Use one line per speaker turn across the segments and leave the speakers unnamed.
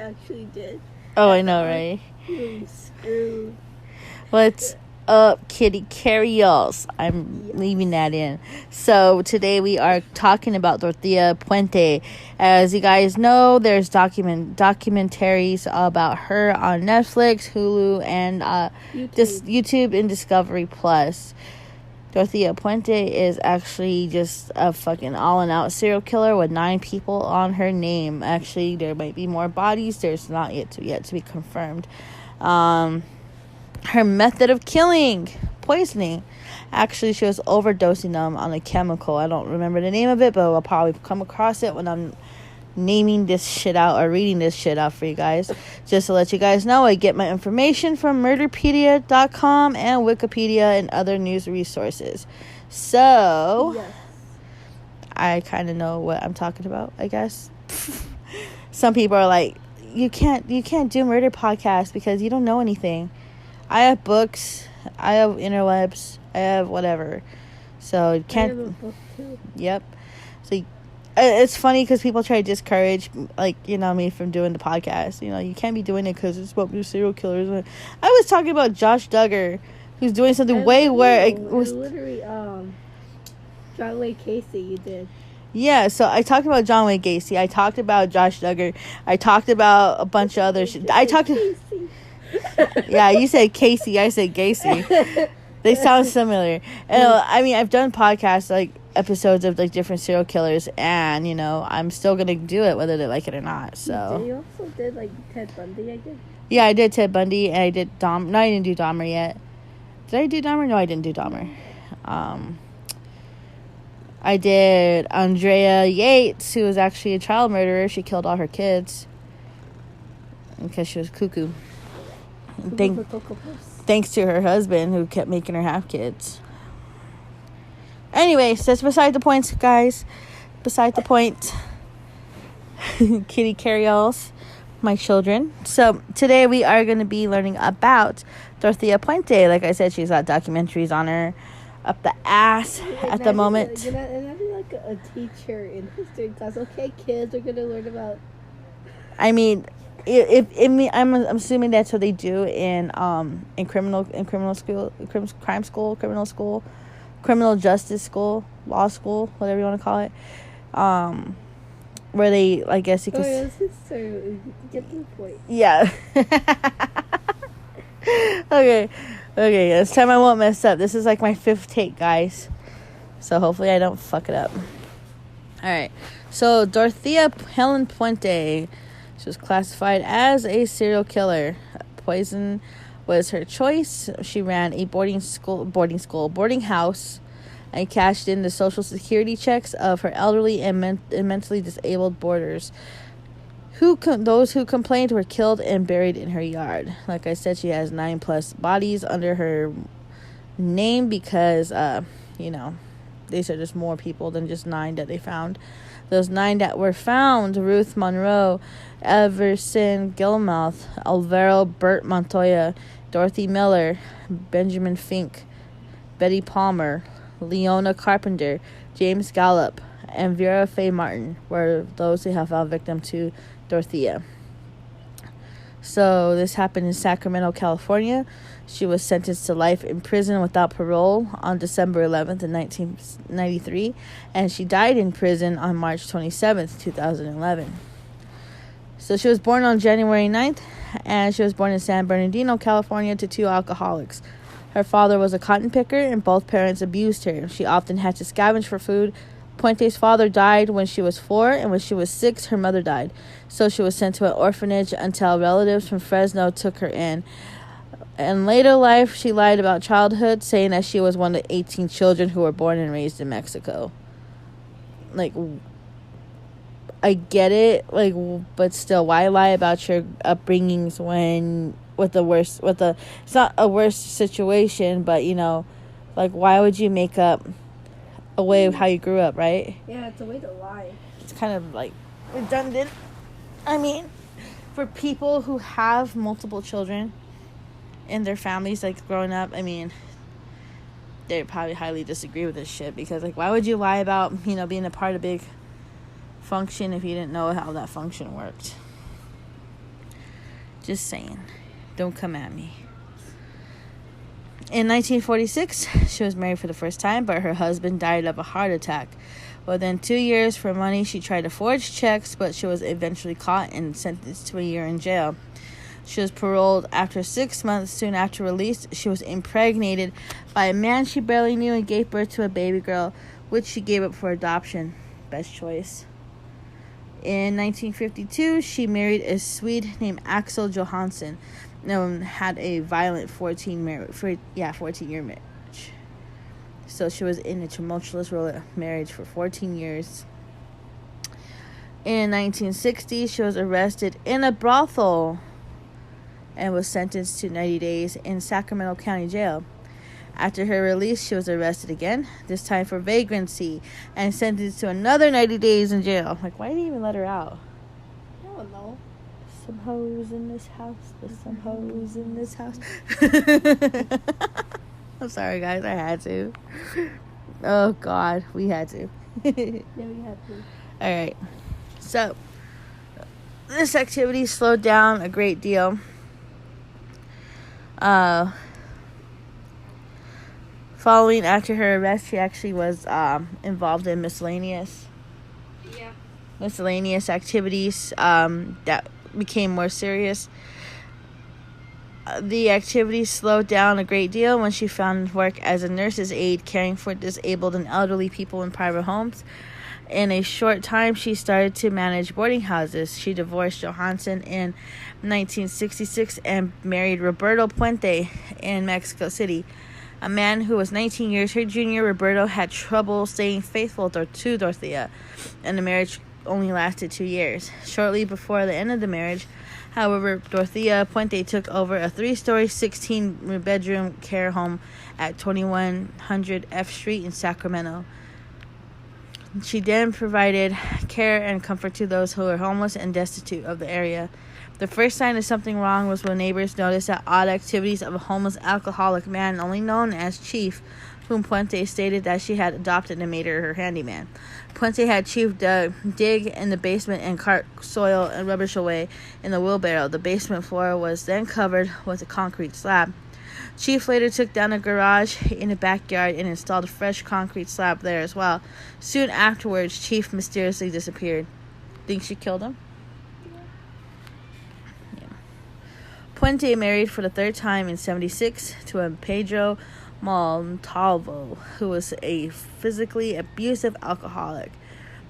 actually did.
Oh, I know, right?
You screwed.
What's up, kitty carry-alls? I'm leaving that in. So today we are talking about Dorothea Puente. As you guys know, there's documentaries about her on Netflix, Hulu, and YouTube and Discovery Plus. Dorothea Puente is actually just a fucking all-and-out serial killer with 9 people on her name. Actually, there might be more bodies. There's not yet to be confirmed. Her method of killing, poisoning. Actually, she was overdosing them on a chemical. I don't remember the name of it, but I'll probably come across it when I'm naming this shit out or reading this shit out for you guys. Just to let you guys know, I get my information from murderpedia.com and Wikipedia and other news resources. So, yes. I kind of know what I'm talking about, I guess. Some people are like, you can't do murder podcasts because you don't know anything. I have books, I have interwebs, I have whatever. So you can't. I have a book too. Yep. So it's funny because people try to discourage, me from doing the podcast. You can't be doing it because it's about serial killers. I was talking about Josh Duggar, who's doing something way where it was
literally John Wayne Casey. You did.
Yeah, so I talked about John Wayne Gacy. I talked about Josh Duggar. I talked about a bunch of other shit. Yeah, you said Casey. I said Gacy. They sound similar. And I've done podcasts, episodes of, different serial killers. And, I'm still going to do it whether they like it or not. So.
You also did, Ted Bundy, I did?
Yeah, I did Ted Bundy. And I did Dahmer. No, I didn't do Dahmer yet. Did I do Dahmer? No, I didn't do Dahmer. I did Andrea Yates, who was actually a child murderer. She killed all her kids because she was cuckoo. Thanks to her husband, who kept making her have kids. Anyways, that's beside the point, guys. Beside the point. Kitty carry-alls, my children. So today we are going to be learning about Dorothea Puente. Like I said, she's got documentaries on her up the ass at the moment.
And I'd be like a teacher in history class. Okay, kids are going to learn about. I'm assuming that's what they do in criminal justice school, law school, whatever you want to call it. Where they, I guess you could. Oh, it's history. Get the point.
Yeah. Okay, this time I won't mess up. This is my 5th take, guys. So hopefully I don't fuck it up. Alright, so Dorothea Helen Puente. She was classified as a serial killer. Poison was her choice. She ran a boarding house and cashed in the social security checks of her elderly and mentally disabled boarders. Those who complained were killed and buried in her yard. Like I said, she has 9 plus bodies under her name because, these are just more people than just 9 that they found. Those 9 that were found: Ruth Monroe, Everson Gilmouth, Alvaro Burt Montoya, Dorothy Miller, Benjamin Fink, Betty Palmer, Leona Carpenter, James Gallup, and Vera Faye Martin were those who have fell victim to Dorothea. So this happened in Sacramento, California. She was sentenced to life in prison without parole on December 11th in 1993, and she died in prison on March 27th, 2011. So she was born on January 9th, and she was born in San Bernardino, California, to 2 alcoholics. Her father was a cotton picker, and both parents abused her. She often had to scavenge for food. Puente's father died when she was 4, and when she was 6, her mother died. So she was sent to an orphanage until relatives from Fresno took her in. In later life, she lied about childhood, saying that she was one of 18 children who were born and raised in Mexico. I get it, but still, why lie about your upbringings when it's not a worse situation, but why would you make up a way of how you grew up, right?
Yeah, it's a way to lie.
It's kind of redundant. For people who have multiple children in their families, growing up, they probably highly disagree with this shit because, why would you lie about, being a part of a big function if you didn't know how that function worked? Just saying. Don't come at me. In 1946, she was married for the first time, but her husband died of a heart attack. Within 2 years, for money, she tried to forge checks, but she was eventually caught and sentenced to a year in jail. She was paroled after 6 months. Soon after release, she was impregnated by a man she barely knew and gave birth to a baby girl, which she gave up for adoption. Best choice. In 1952, she married a Swede named Axel Johansson and had a violent 14-year marriage. So she was in a tumultuous marriage for 14 years. In 1960, she was arrested in a brothel and was sentenced to 90 days in Sacramento County Jail. After her release, she was arrested again, this time for vagrancy, and sentenced to another 90 days in jail. Like, why did he even let her out?
I don't know.
Some hoes in this house. There's some hoes in this house. I'm sorry, guys. I had to. Oh, God. We had to.
Yeah, we had to.
All right. So, this activity slowed down a great deal. Following after her arrest, she actually was involved in miscellaneous activities that became more serious. The activity slowed down a great deal when she found work as a nurse's aide caring for disabled and elderly people in private homes. In a short time, she started to manage boarding houses. She divorced Johansson in 1966 and married Roberto Puente in Mexico City, a man who was 19 years her junior. Roberto had trouble staying faithful to Dorothea, and the marriage only lasted 2 years. Shortly before the end of the marriage, however, Dorothea Puente took over a 3-story, 16-bedroom care home at 2100 F Street in Sacramento. She then provided care and comfort to those who were homeless and destitute of the area. The first sign of something wrong was when neighbors noticed the odd activities of a homeless alcoholic man only known as Chief, whom Puente stated that she had adopted and made her handyman. Puente had Chief dig in the basement and cart soil and rubbish away in the wheelbarrow. The basement floor was then covered with a concrete slab. Chief later took down a garage in the backyard and installed a fresh concrete slab there as well. Soon afterwards, Chief mysteriously disappeared. Think she killed him? Yeah. Puente married for the third time in 1976 to a Pedro Montalvo, who was a physically abusive alcoholic.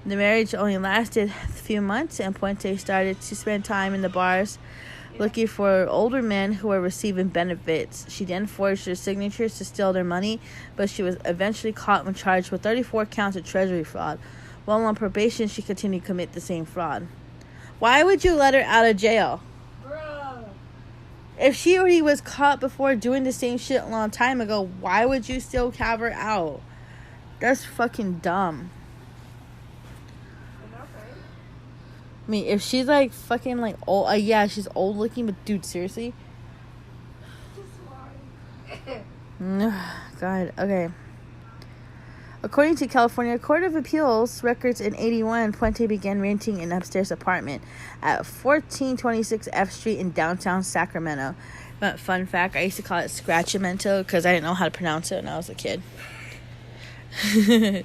The marriage only lasted a few months, and Puente started to spend time in the bars looking for older men who were receiving benefits. She then forged their signatures to steal their money, but she was eventually caught and charged with 34 counts of treasury fraud. While on probation, she continued to commit the same fraud. Why would you let her out of jail?
Bro.
If she already was caught before doing the same shit a long time ago, why would you still have her out? That's fucking dumb. I mean, if she's like fucking like old, yeah, she's old looking, but dude, seriously? God, okay. According to California Court of Appeals records in 1981, Puente began renting an upstairs apartment at 1426 F Street in downtown Sacramento. But fun fact, I used to call it Scratchamento because I didn't know how to pronounce it when I was a kid. The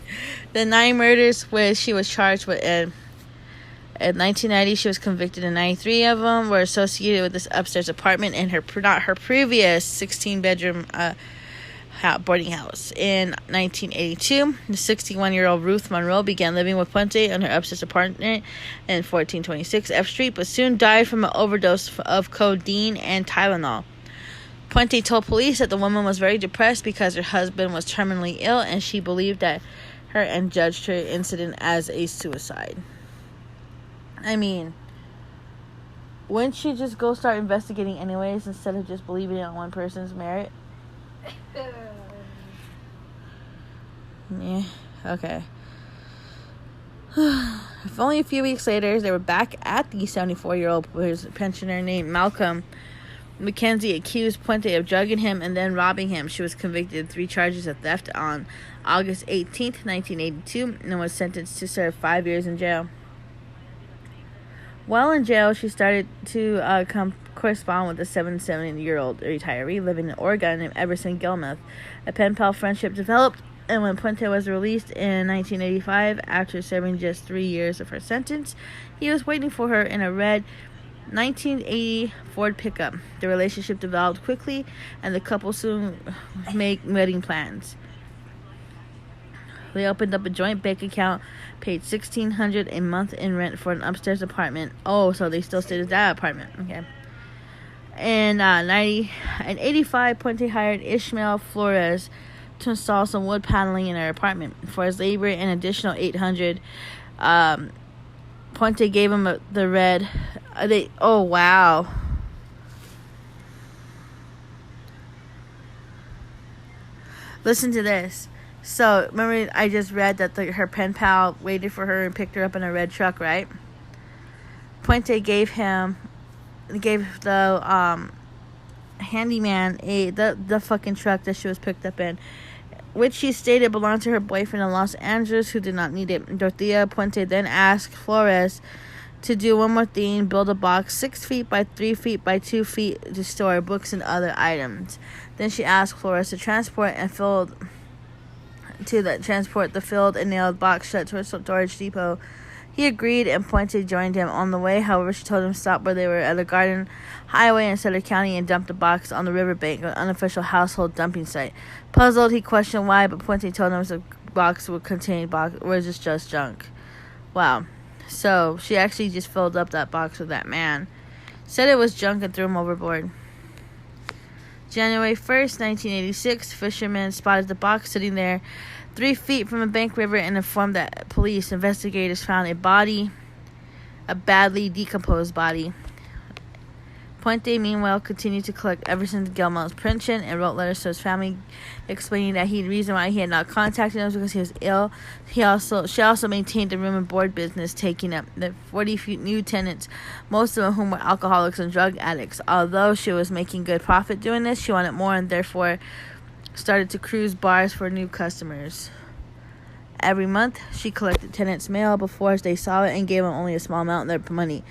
9 murders which she was charged with in 1990, she was convicted, and 93 of them were associated with this upstairs apartment in her previous 16-bedroom boarding house. In 1982, the 61-year-old Ruth Monroe began living with Puente in her upstairs apartment in 1426 F Street, but soon died from an overdose of codeine and Tylenol. Puente told police that the woman was very depressed because her husband was terminally ill, and she believed that her and judged her incident as a suicide. I mean, wouldn't she just go start investigating anyways instead of just believing on one person's merit? Yeah, okay. If only a few weeks later, they were back at the 74-year-old pensioner named Malcolm. Mackenzie accused Puente of drugging him and then robbing him. She was convicted of 3 charges of theft on August 18th, 1982, and was sentenced to serve 5 years in jail. While in jail, she started to correspond with a 77-year-old retiree living in Oregon named Everson Gilmuth. A pen pal friendship developed, and when Puente was released in 1985, after serving just 3 years of her sentence, he was waiting for her in a red 1980 Ford pickup. The relationship developed quickly, and the couple soon made wedding plans. They opened up a joint bank account, paid $1,600 a month in rent for an upstairs apartment. Oh, so they still stayed at that apartment. Okay. In 1985, Puente hired Ishmael Flores to install some wood paneling in her apartment. For his labor, an additional $800. Puente gave him the red. Oh, wow. Listen to this. So, remember I just read that her pen pal waited for her and picked her up in a red truck, right? Puente gave the handyman the fucking truck that she was picked up in, which she stated belonged to her boyfriend in Los Angeles, who did not need it. Dorothea Puente then asked Flores to do one more thing: build a box 6 feet by 3 feet by 2 feet to store books and other items. Then she asked Flores to transport the filled and nailed box shut to a storage depot. He agreed, and Puente joined him on the way. However, she told him to stop where they were at a garden highway in Sutter County and dumped the box on the riverbank, an unofficial household dumping site. Puzzled, he questioned why, but Puente told him the box would contain was just junk. Wow. So she actually just filled up that box with that man. Said it was junk and threw him overboard. January 1st, 1986, fishermen spotted the box sitting there 3 feet from a bank river and informed that police. Investigators found a badly decomposed body. Puente, meanwhile, continued to collect Everson Gilmuth's pension and wrote letters to his family explaining that the reason why he had not contacted him was because he was ill. She also maintained a room and board business, taking up the 40 new tenants, most of whom were alcoholics and drug addicts. Although she was making good profit doing this, she wanted more and therefore started to cruise bars for new customers. Every month, she collected tenants' mail before they saw it and gave them only a small amount of their money.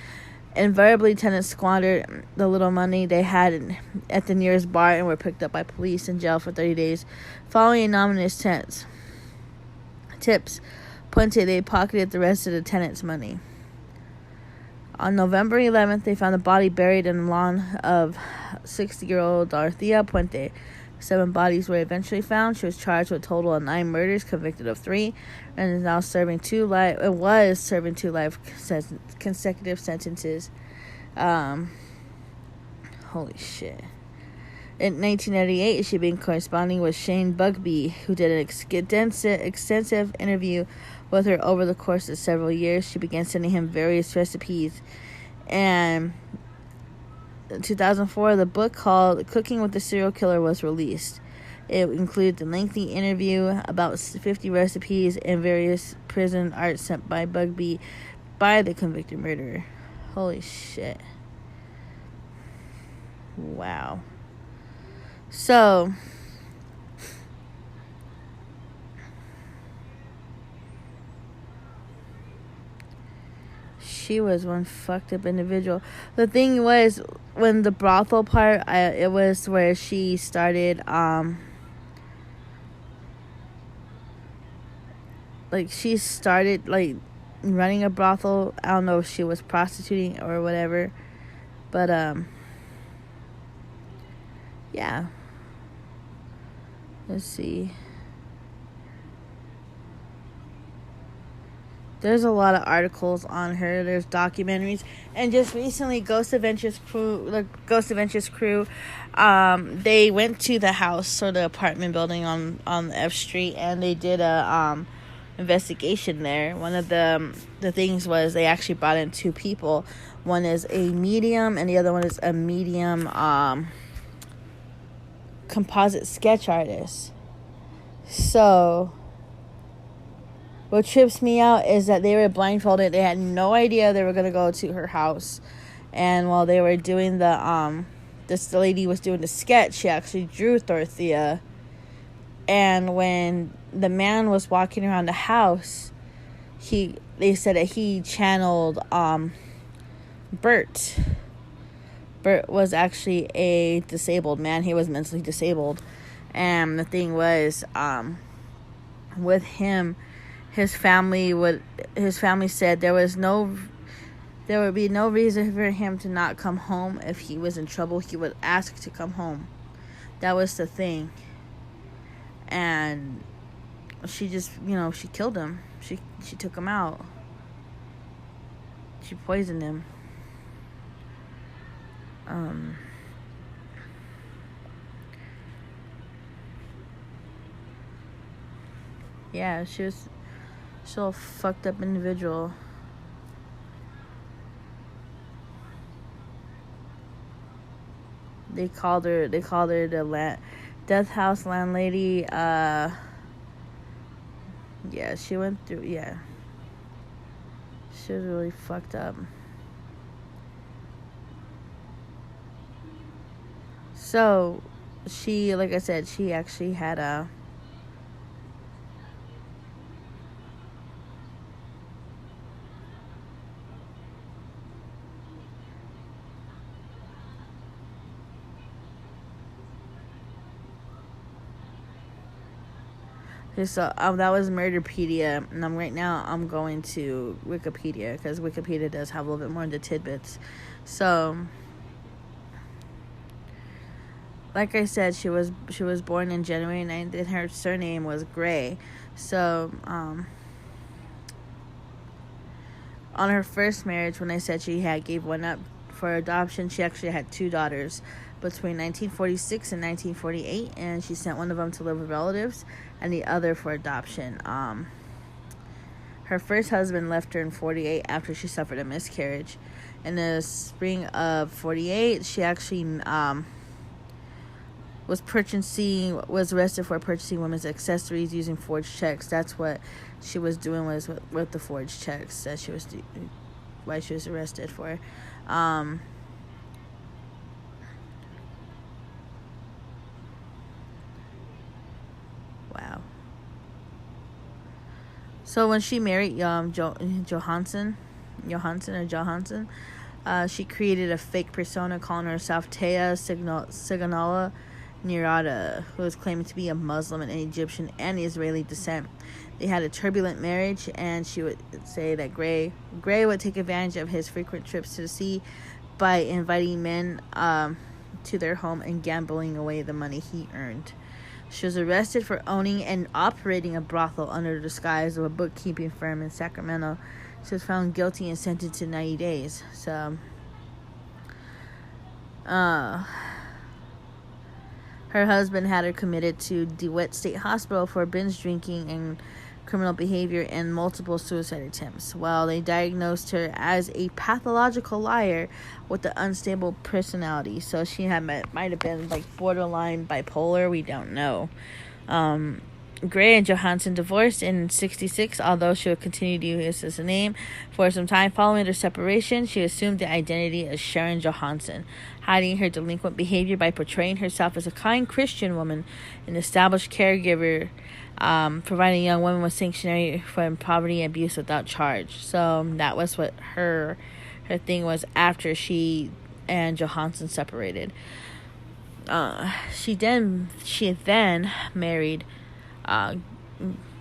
Invariably, tenants squandered the little money they had at the nearest bar and were picked up by police and jailed for 30 days. Following anonymous tips, Puente, they pocketed the rest of the tenants' money. On November 11th, they found a body buried in the lawn of 60-year-old Dorothea Puente. 7 bodies were eventually found. She was charged with a total of 9 murders, convicted of 3, and is now serving 2 life consecutive sentences. Holy shit. In 1998, she began corresponding with Shane Bugbee, who did an extensive interview with her over the course of several years. She began sending him various recipes. And in 2004, the book called Cooking with the Serial Killer was released. It includes a lengthy interview, about 50 recipes, and various prison art sent by Bugbee by the convicted murderer. Holy shit. Wow. So, she was one fucked up individual. The thing was, when the brothel part, it was where she started, running a brothel. I don't know if she was prostituting or whatever, but, yeah. Let's see. There's a lot of articles on her. There's documentaries, and just recently, Ghost Adventures crew, they went to the house or the apartment building on F Street, and they did a investigation there. One of the things was they actually brought in 2 people. One is a medium, and the other one is a medium composite sketch artist. So, what trips me out is that they were blindfolded. They had no idea they were going to go to her house. And while they were doing this lady was doing the sketch, she actually drew Dorothea. And when the man was walking around the house, they said that he channeled Bert. Bert was actually a disabled man. He was mentally disabled. And the thing was, with him, his family said there would be no reason for him to not come home. If he was in trouble, he would ask to come home. That was the thing. And she just, she killed him. She took him out. She poisoned him. Yeah, she was so fucked up individual. They called her the death house landlady. Yeah, she went through. Yeah, she was really fucked up. So, like I said, she actually had a. So that was Murderpedia, and right now I'm going to Wikipedia, because Wikipedia does have a little bit more of the tidbits. So, like I said, she was born in January 9th, and her surname was Gray. So, on her first marriage, when I said she gave one up for adoption, she actually had 2 daughters between 1946 and 1948, and she sent one of them to live with relatives and the other for adoption. Her first husband left her in 48 after she suffered a miscarriage. In the spring of 48, she actually was arrested for purchasing women's accessories using forged checks. That's what she was doing, was with the forged checks that she was why she was arrested for. Wow. So when she married Johansson, she created a fake persona calling herself Tea Siganola Nirada, who was claiming to be a Muslim and Egyptian and Israeli descent. They had a turbulent marriage, and she would say that Gray would take advantage of his frequent trips to the sea by inviting men to their home and gambling away the money he earned. She was arrested for owning and operating a brothel under the disguise of a bookkeeping firm in Sacramento. She was found guilty and sentenced to 90 days. So, her husband had her committed to DeWitt State Hospital for binge drinking and criminal behavior and multiple suicide attempts. Well, they diagnosed her as a pathological liar with an unstable personality. So she might have been like borderline bipolar. We don't know. Gray and Johansson divorced in 1966, although she would continue to use his name for some time. Following their separation, she assumed the identity as Sharon Johansson, hiding her delinquent behavior by portraying herself as a kind Christian woman, an established caregiver, providing young women with sanctuary from poverty and abuse without charge. So that was what her thing was after she and Johansson separated. She then married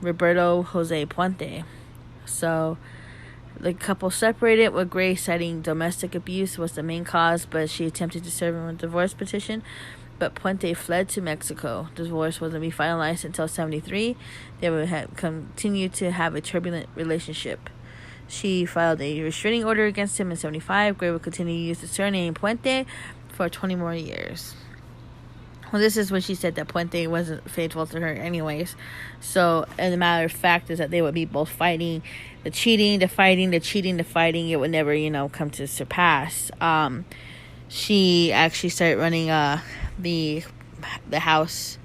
Roberto Jose Puente. So the couple separated, with Gray citing domestic abuse was the main cause, but she attempted to serve him a divorce petition. But Puente fled to Mexico. The divorce wasn't be finalized until 1973. They would continue to have a turbulent relationship. She filed a restraining order against him in 1975. Gray would continue to use the surname Puente for 20 more years. Well, this is when she said that Puente wasn't faithful to her anyways. So, and the matter of fact is that they would be both fighting. The cheating, the fighting, the cheating, the fighting, it would never, come to surpass. She actually started running the house.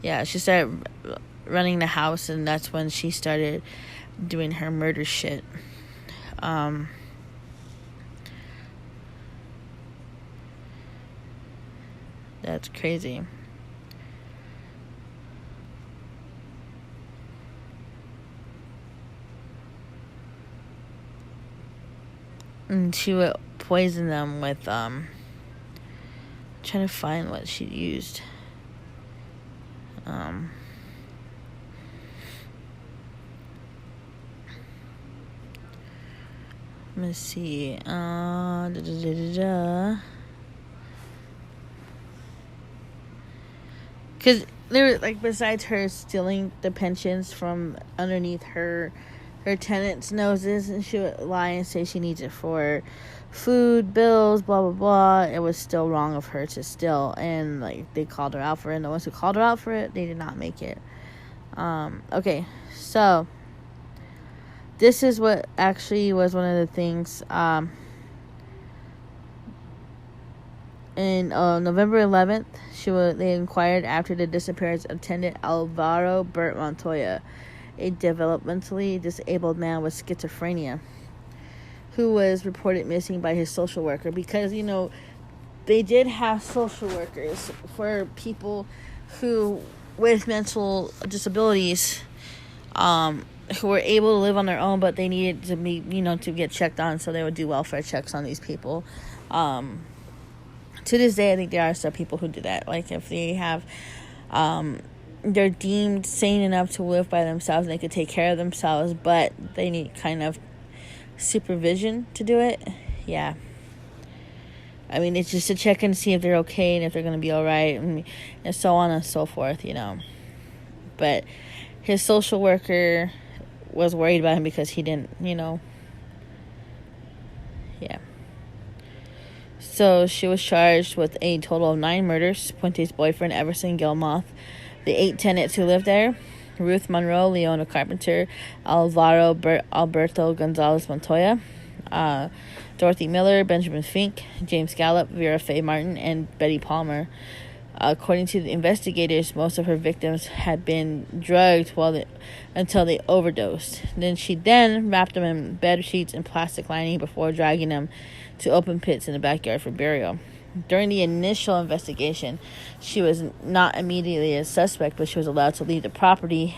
Yeah, she started running the house, and that's when she started doing her murder shit. That's crazy. And she would poison them with, trying to find what she used. Let me see. Because there was, like, besides her stealing the pensions from underneath her tenants' noses, and she would lie and say she needs it for food, bills, blah, blah, blah. It was still wrong of her to steal, and, like, they called her out for it, and the ones who called her out for it, they did not make it. Okay, so this is what actually was one of the things, in November 11th, they inquired after the disappearance of Tenant Alvaro Bert Montoya, a developmentally disabled man with schizophrenia, who was reported missing by his social worker. Because, they did have social workers for people who with mental disabilities, who were able to live on their own, but they needed to be, to get checked on, so they would do welfare checks on these people. To this day, I think there are some people who do that. Like, if they have, they're deemed sane enough to live by themselves and they could take care of themselves, but they need kind of supervision to do it. Yeah. I mean, it's just to check and see if they're okay and if they're going to be all right, and so on and so forth, But his social worker was worried about him because he didn't, Yeah. So she was charged with a total of 9 murders. Puente's boyfriend, Everson Gilmoth, the 8 tenants who lived there, Ruth Monroe, Leona Carpenter, Alberto Gonzalez Montoya, Dorothy Miller, Benjamin Fink, James Gallup, Vera Faye Martin, and Betty Palmer. According to the investigators, most of her victims had been drugged until they overdosed. She wrapped them in bed sheets and plastic lining before dragging them to open pits in the backyard for burial. During the initial investigation, she was not immediately a suspect, but she was allowed to leave the property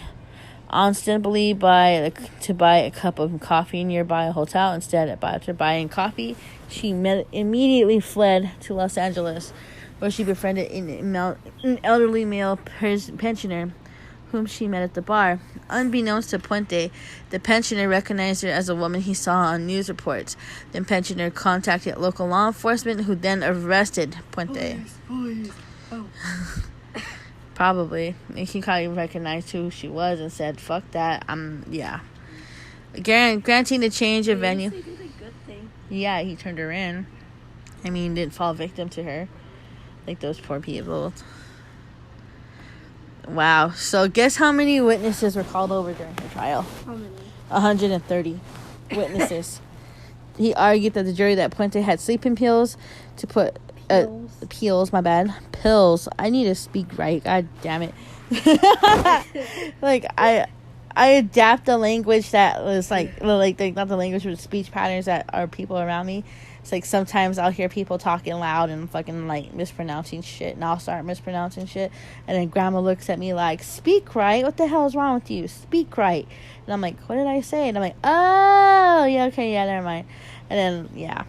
ostensibly to buy a cup of coffee nearby a hotel. Instead, after buying coffee, she immediately fled to Los Angeles, where she befriended an elderly male pensioner whom she met at the bar. Unbeknownst to Puente, the pensioner recognized her as a woman he saw on news reports. The pensioner contacted local law enforcement, who then arrested Puente.
Police. Oh.
Probably. He probably recognized who she was and said, fuck that. Yeah. Granting the change of venue.
He did a good thing.
Yeah, he turned her in. Didn't fall victim to her. Like those poor people. Wow. So guess how many witnesses were called over during her trial?
How many?
130 witnesses. He argued that the jury that Puente had sleeping pills to put... Pills, my bad. Pills. I need to speak right. God damn it. Like, I adapt the language that was not the language, but speech patterns that are people around me. It's like sometimes I'll hear people talking loud and fucking like mispronouncing shit, and I'll start mispronouncing shit, and then grandma looks at me like, speak right, what the hell is wrong with you, speak right. And I'm like, what did I say? And I'm like, oh yeah, okay, yeah, never mind. And then yeah.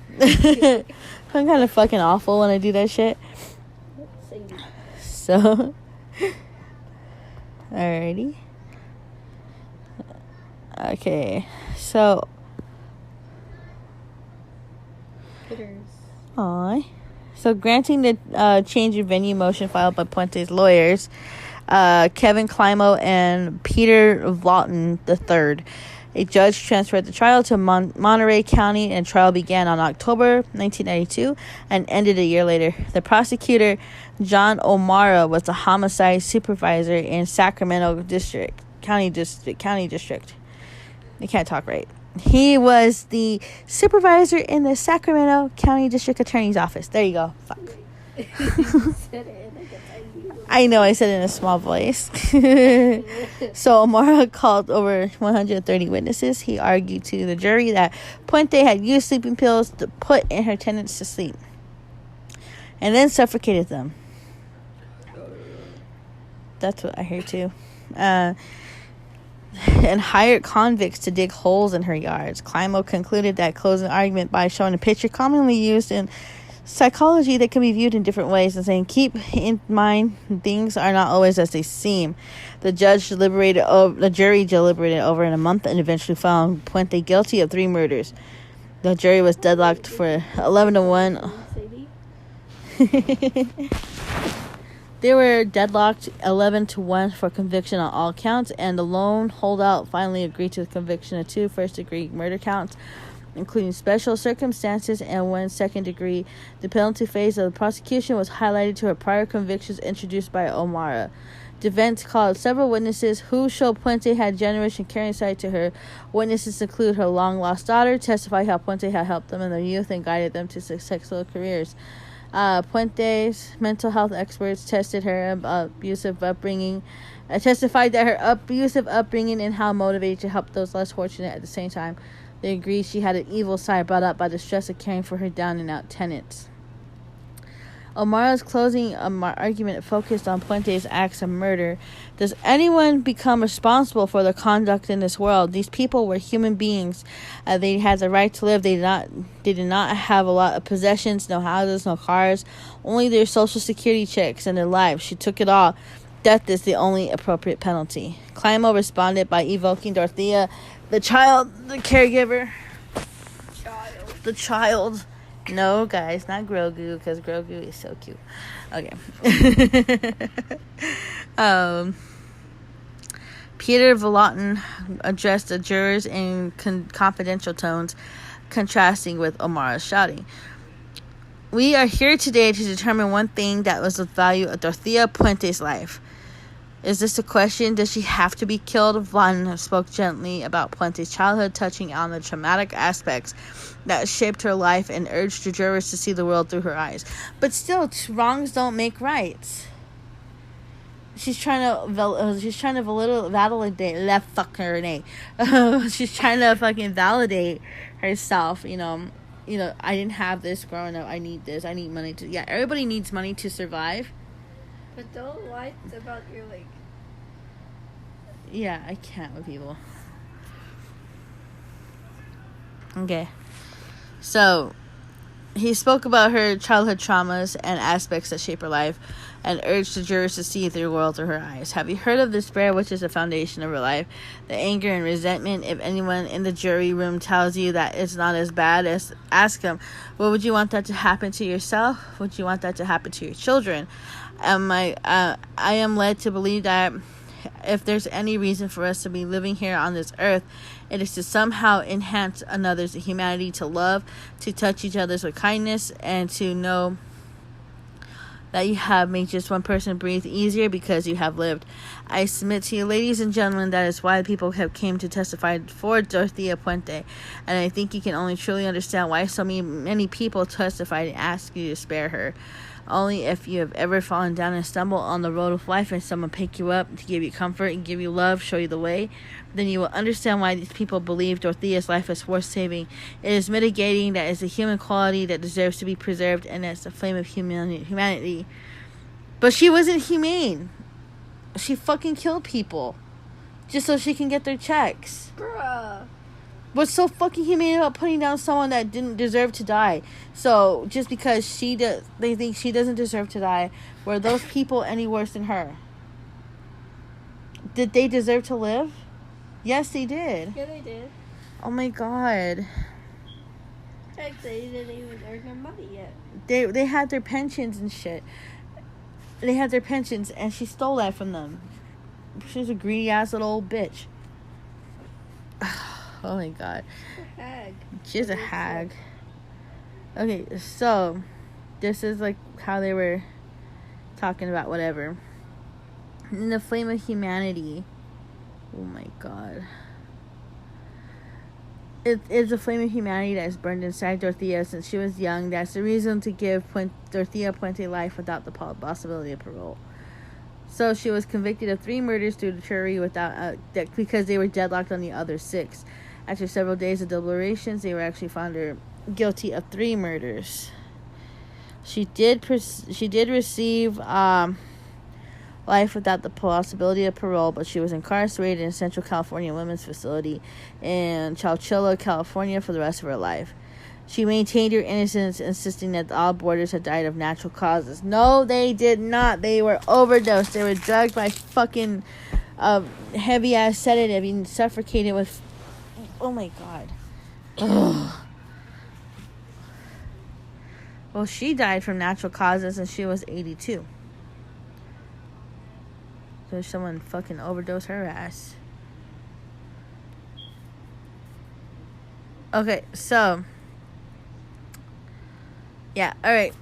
I'm kind of fucking awful when I do that shit. So alrighty. Okay, so so granting the change of venue motion filed by Puente's lawyers, Kevin Climo and Peter Vaughton III, a judge transferred the trial to Monterey County, and trial began on October 1992 and ended a year later. The prosecutor, John O'Mara, was the homicide supervisor in Sacramento County District. I can't talk right. He was the supervisor in the Sacramento County District Attorney's Office. There you go. Fuck. I know, I said it in a small voice. So O'Mara called over 130 witnesses. He argued to the jury that Puente had used sleeping pills to put in her tenants to sleep and then suffocated them. That's what I hear too. and hired convicts to dig holes in her yards. Climo concluded that closing argument by showing a picture commonly used in psychology that can be viewed in different ways and saying, keep in mind things are not always as they seem. The jury deliberated over in a month and eventually found Puente guilty of 3 murders. The jury was deadlocked for 11-1. They were deadlocked 11-1 for conviction on all counts, and the lone holdout finally agreed to the conviction of 2 first-degree murder counts, including special circumstances and 1 second-degree. The penalty phase of the prosecution was highlighted to her prior convictions introduced by O'Mara. Defense called several witnesses who showed Puente had generous and caring side to her. Witnesses include her long-lost daughter, testified how Puente had helped them in their youth and guided them to successful careers. Puente's mental health experts testified that her abusive upbringing and how motivated to help those less fortunate at the same time. They agreed she had an evil side brought up by the stress of caring for her down-and-out tenants. O'Mara's closing argument focused on Puente's acts of murder. Does anyone become responsible for their conduct in this world? These people were human beings. They had the right to live. They did not have a lot of possessions, no houses, no cars, only their social security checks and their lives. She took it all. Death is the only appropriate penalty. Climo responded by evoking Dorothea, the caregiver. The child. No, guys, not Grogu, because Grogu is so cute. Okay. Peter Vallotton addressed the jurors in confidential tones, contrasting with O'Mara's shouting. We are here today to determine one thing that was the value of Dorothea Puente's life. Is this a question? Does she have to be killed? Vallotton spoke gently about Puente's childhood, touching on the traumatic aspects that shaped her life and urged the jurors to see the world through her eyes. But still, wrongs don't make rights. She's trying to validate. She's trying to fucking validate herself. You know, I didn't have this growing up. I need this. I need money to. Yeah, everybody needs money to survive.
But don't lie about your
Yeah, I can't with people. Okay. So, he spoke about her childhood traumas and aspects that shape her life and urged the jurors to see the world through her eyes. Have you heard of despair, which is the foundation of her life? The anger and resentment. If anyone in the jury room tells you that it's not as bad, as ask them, well, would you want that to happen to yourself? Would you want that to happen to your children? I am led to believe that if there's any reason for us to be living here on this earth, it is to somehow enhance another's humanity, to love, to touch each other with kindness, and to know that you have made just one person breathe easier because you have lived. I submit to you, ladies and gentlemen, that is why people have came to testify for Dorothea Puente, and I think you can only truly understand why so many people testified and asked you to spare her. Only if you have ever fallen down and stumbled on the road of life and someone pick you up to give you comfort and give you love, show you the way, then you will understand why these people believe Dorothea's life is worth saving. It is mitigating, that is a human quality that deserves to be preserved, and that's the flame of humanity. But she wasn't humane. She fucking killed people just so she can get their checks.
Bruh.
What's so fucking humane about putting down someone that didn't deserve to die? So just because they think she doesn't deserve to die, were those people any worse than her? Did they deserve to live? Yes, they did.
Yeah, they did.
Oh my god.
Heck, they didn't even earn their money yet.
They had their pensions and shit. They had their pensions, and she stole that from them. She was a greedy ass little old bitch. Oh my god.
A hag.
She's a hag. Okay, so this is like how they were talking about whatever. In the flame of humanity. Oh my god. It is a flame of humanity that is burned inside Dorothea since she was young. That's the reason to give Dorothea Puente life without the possibility of parole. So she was convicted of 3 murders through the jury because they were deadlocked on the other 6. After several days of deliberations, they were actually found her guilty of 3 murders. She did receive life without the possibility of parole, but she was incarcerated in Central California Women's Facility in Chowchilla, California for the rest of her life. She maintained her innocence, insisting that all boarders had died of natural causes. No, they did not. They were overdosed. They were drugged by fucking heavy-ass sedative and suffocated with... Oh, my God. Ugh. Well, she died from natural causes, and she was 82. So someone fucking overdosed her ass. Okay, so... Yeah, alright.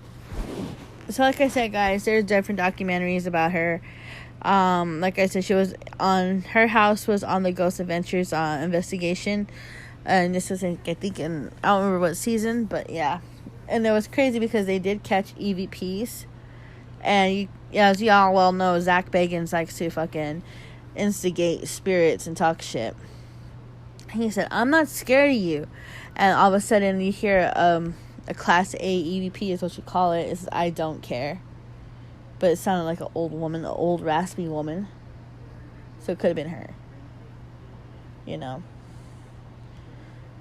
So like I said, guys, there's different documentaries about her. Like I said, she was on... Her house was on the Ghost Adventures investigation. And this was, I think, in... I don't remember what season, but yeah. And it was crazy because they did catch EVPs. And as y'all well know, Zach Bagans likes to fucking instigate spirits and talk shit. He said, I'm not scared of you. And all of a sudden you hear a Class A EVP is what you call it. It's I don't care. But it sounded like an old woman, an old raspy woman. So it could have been her. You know.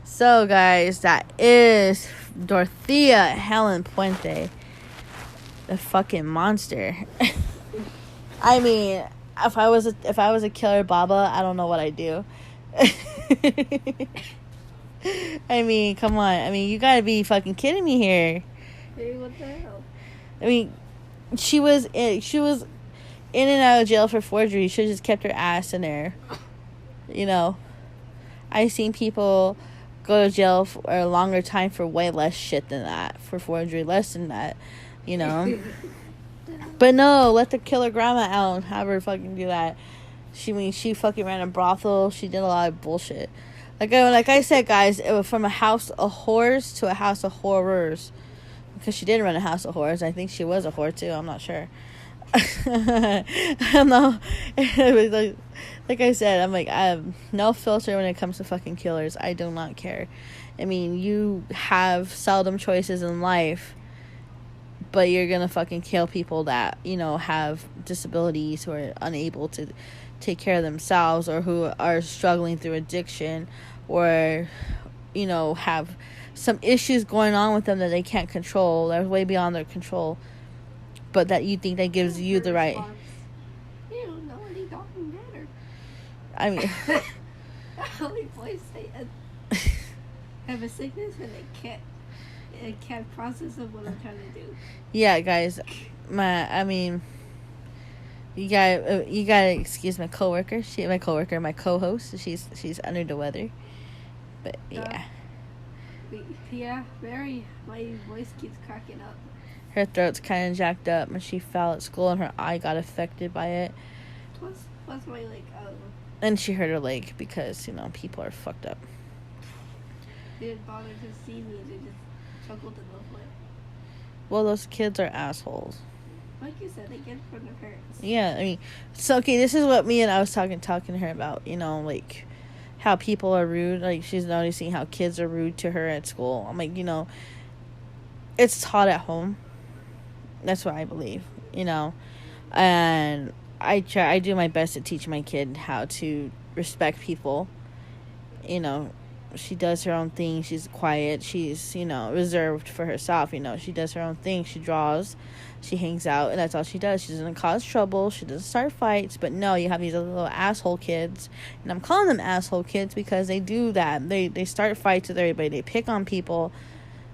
So guys, that is Dorothea Helen Puente. The fucking monster. I mean, if I was a killer Baba, I don't know what I'd do. I mean, come on. I mean, you gotta be fucking kidding me here.
Hey, what the hell?
I mean, she was in and out of jail for forgery. Should have just kept her ass in there. You know, I've seen people go to jail for a longer time for way less shit than that, for forgery, less than that. You know. But no, let the killer grandma out and have her fucking do that. She fucking ran a brothel. She did a lot of bullshit. Like I said, guys, it was from a house of whores to a house of horrors. Because she did run a house of whores. I think she was a whore too. I'm not sure. I don't know. It was like I said, I'm like, I have no filter when it comes to fucking killers. I do not care. I mean, you have seldom choices in life. But you're gonna fucking kill people that, you know, have disabilities, who are unable to take care of themselves, or who are struggling through addiction, or, you know, have some issues going on with them that they can't control. They're way beyond their control. But that you think that gives you the right.
You don't know any talking better.
I mean,
the only voice they have a sickness and they can't process of what I'm trying to do.
Yeah, guys, you gotta excuse my coworker. My co-host. She's under the weather, but yeah.
Yeah, very. My voice keeps cracking up.
Her throat's kind of jacked up, and she fell at school, and her eye got affected by it.
Plus my leg.
And she hurt her leg because, you know, people are fucked up.
They didn't bother to see me. They just chuckled and looked like.
Well, those kids are assholes.
Like you said, they get it from their parents.
Yeah, I mean, so, okay, this is what me and I was talking to her about, you know, like, how people are rude. Like, she's noticing how kids are rude to her at school. I'm like, you know, it's taught at home. That's what I believe, you know. And I do my best to teach my kid how to respect people. You know, she does her own thing. She's quiet. She's, you know, reserved for herself. You know, she does her own thing. She draws. She hangs out. And that's all she does. She doesn't cause trouble. She doesn't start fights. But no, you have these little asshole kids. And I'm calling them asshole kids because they do that. They start fights with everybody. They pick on people.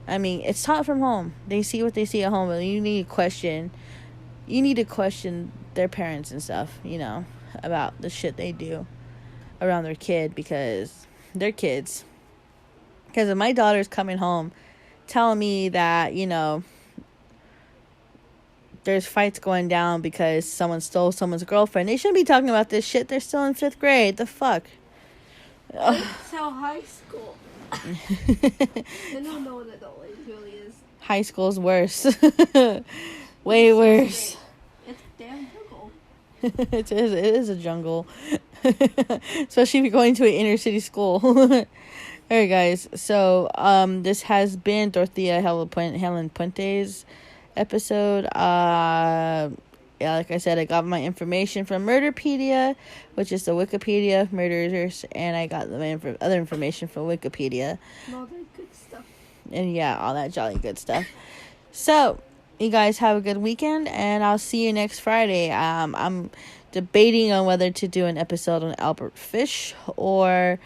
I mean, it's taught from home. They see what they see at home. But you need to question their parents and stuff, you know, about the shit they do around their kid, because they're kids. Because if my daughter's coming home telling me that, you know, there's fights going down because someone stole someone's girlfriend, they shouldn't be talking about this shit. They're still in 5th grade. The fuck?
It's how high school. They don't know what adult age really is.
High school's worse. Way worse.
It's a damn jungle.
It is a jungle. Especially if you're going to an inner city school. Alright, guys. So, this has been Dorothea Helen Puente's episode. yeah, like I said, I got my information from Murderpedia, which is the Wikipedia of murderers, and I got the other information from Wikipedia.
And all that good stuff.
And yeah, all that jolly good stuff. So, you guys have a good weekend, and I'll see you next Friday. I'm debating on whether to do an episode on Albert Fish or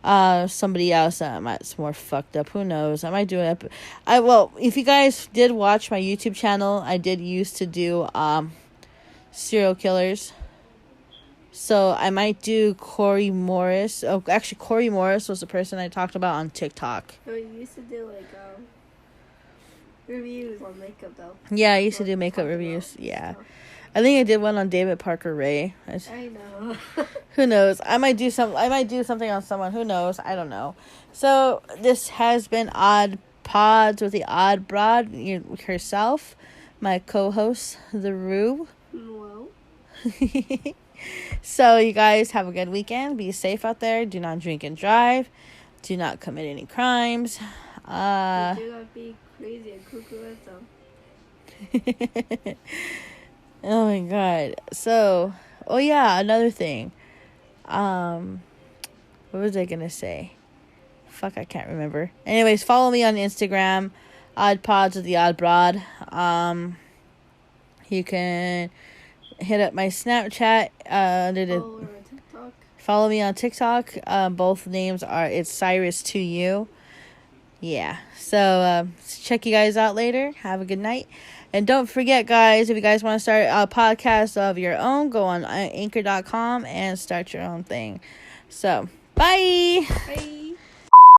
somebody else that's more fucked up. Who knows? I might do if you guys did watch my YouTube channel, I did used to do serial killers. So I might do Corey Morris. Oh, actually, Corey Morris was the person I talked about on TikTok.
Oh, you used to do like reviews on makeup though.
Yeah, I used to do makeup reviews. Yeah. Stuff. I think I did one on David Parker Ray.
I know.
Who knows? I might do something on someone. Who knows? I don't know. So this has been Odd Pods with the Odd Broad herself, my co-host, the Rue.
Well.
So you guys have a good weekend. Be safe out there. Do not drink and drive. Do not commit any crimes.
Do not be crazy and cuckoo at them.
Oh my god. So, oh yeah, another thing. What was I gonna say? Fuck, I can't remember. Anyways, follow me on Instagram, Odd Pods with the Odd Broad. You can hit up my Snapchat. Follow me on TikTok. Both names it's Cyrus2U. Yeah. So check you guys out later. Have a good night. And don't forget, guys, if you guys want to start a podcast of your own, go on anchor.com and start your own thing. So, bye.
Bye.